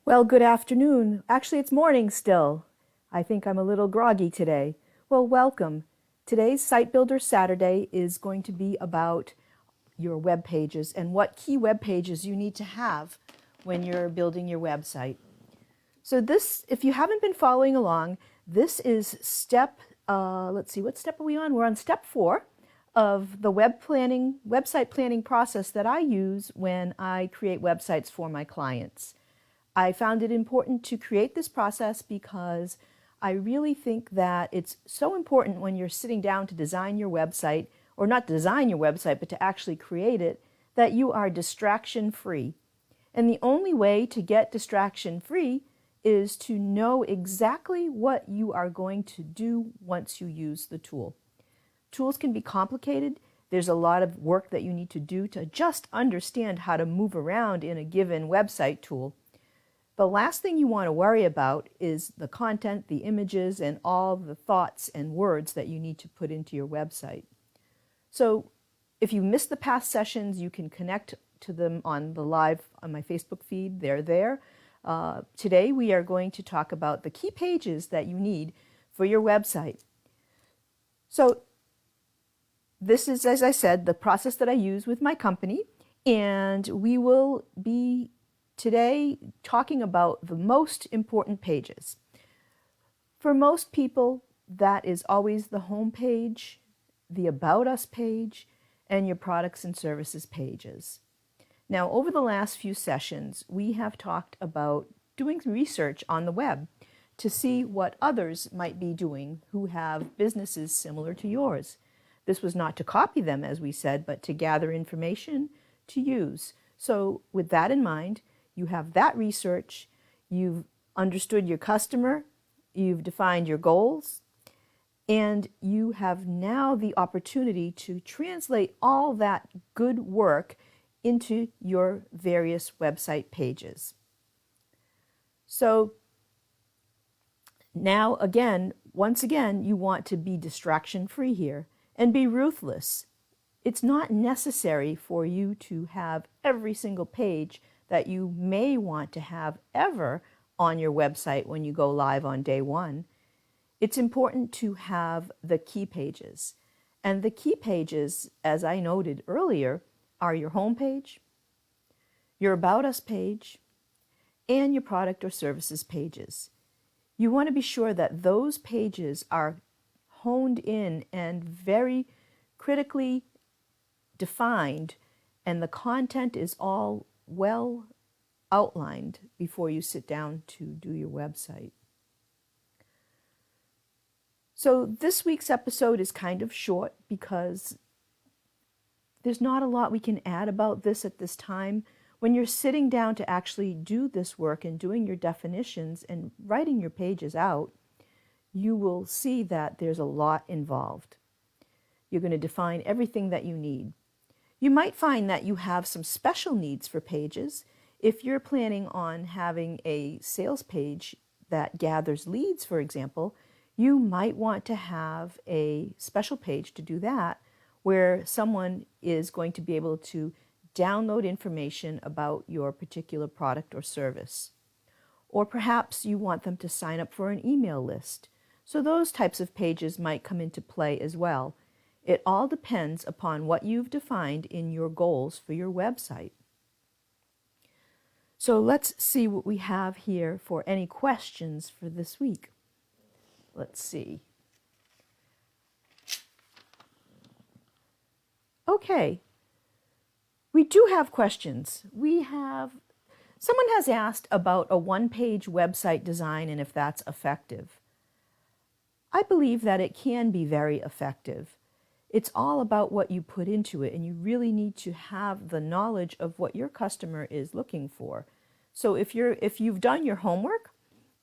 Well, good afternoon. Actually, it's morning still. I think I'm a little groggy today. Well, welcome. Today's Site Builder Saturday is going to be about your web pages and what key web pages you need to have when you're building your website. So this, if you haven't been following along, this is let's see, what step are we on? We're on step 4 of the website planning process that I use when I create websites for my clients. I found it important to create this process because I really think that it's so important when you're sitting down to design your website, or not design your website, but to actually create it, that you are distraction free. And the only way to get distraction free is to know exactly what you are going to do once you use the tool. Tools can be complicated. There's a lot of work that you need to do to just understand how to move around in a given website tool. The last thing you want to worry about is the content, the images, and all the thoughts and words that you need to put into your website. So if you missed the past sessions, you can connect to them on my Facebook feed. They're there. Today we are going to talk about the key pages that you need for your website. So this is, as I said, the process that I use with my company, and we will be today talking about the most important pages. For most people, that is always the home page, the About Us page, and your products and services pages. Now, over the last few sessions, we have talked about doing research on the web to see what others might be doing who have businesses similar to yours. This was not to copy them, as we said, but to gather information to use. So with that in mind, you have that research, you've understood your customer, you've defined your goals, and you have now the opportunity to translate all that good work into your various website pages. So now again, once again, you want to be distraction-free here and be ruthless. It's not necessary for you to have every single page that you may want to have ever on your website when you go live on day one. It's important to have the key pages. And the key pages, as I noted earlier, are your home page, your About Us page, and your product or services pages. You want to be sure that those pages are honed in and very critically defined, and the content is all well outlined before you sit down to do your website. So this week's episode is kind of short because there's not a lot we can add about this at this time. When you're sitting down to actually do this work and doing your definitions and writing your pages out, you will see that there's a lot involved. You're going to define everything that you need. You might find that you have some special needs for pages. If you're planning on having a sales page that gathers leads, for example, you might want to have a special page to do that, where someone is going to be able to download information about your particular product or service. Or perhaps you want them to sign up for an email list. So those types of pages might come into play as well. It all depends upon what you've defined in your goals for your website. So let's see what we have here for any questions for this week. Let's see. Okay, we do have questions. Someone has asked about a one-page website design and if that's effective. I believe that it can be very effective. It's all about what you put into it, and you really need to have the knowledge of what your customer is looking for. So if you've done your homework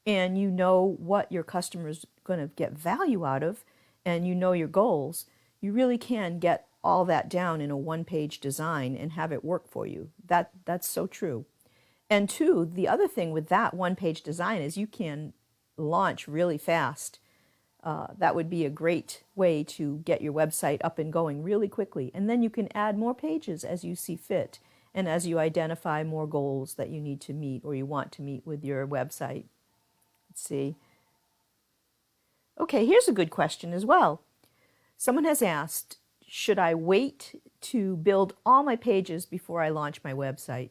and you know what your customer's going to get value out of, and you know your goals, you really can get all that down in a one-page design and have it work for you. That's so true. And two, the other thing with that one-page design is you can launch really fast. That would be a great way to get your website up and going really quickly. And then you can add more pages as you see fit and as you identify more goals that you need to meet or you want to meet with your website. Let's see. Okay, here's a good question as well. Someone has asked, should I wait to build all my pages before I launch my website?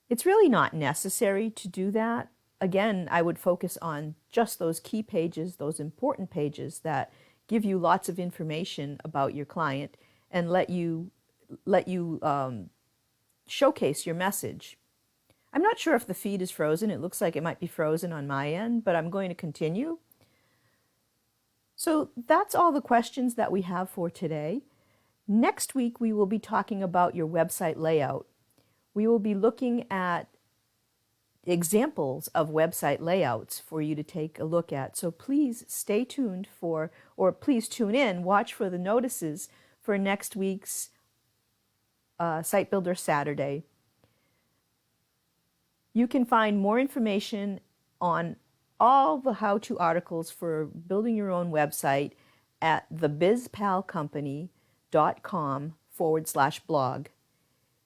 It's really not necessary to do that. Again, I would focus on just those key pages, those important pages that give you lots of information about your client and let you showcase your message. I'm not sure if the feed is frozen. It looks like it might be frozen on my end, but I'm going to continue. So that's all the questions that we have for today. Next week, we will be talking about your website layout. We will be looking at examples of website layouts for you to take a look at. So please stay tuned or please tune in, watch for the notices for next week's Site Builder Saturday. You can find more information on all the how-to articles for building your own website at thebizpalcompany.com/blog.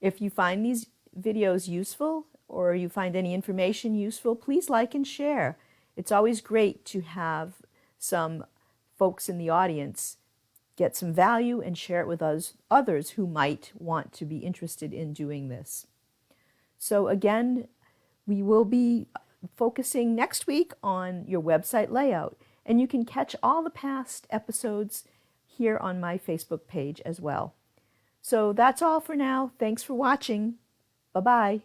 If you find these videos useful or you find any information useful, please like and share. It's always great to have some folks in the audience get some value and share it with others who might want to be interested in doing this. So again, we will be focusing next week on your website layout, and you can catch all the past episodes here on my Facebook page as well. So that's all for now. Thanks for watching. Bye-bye.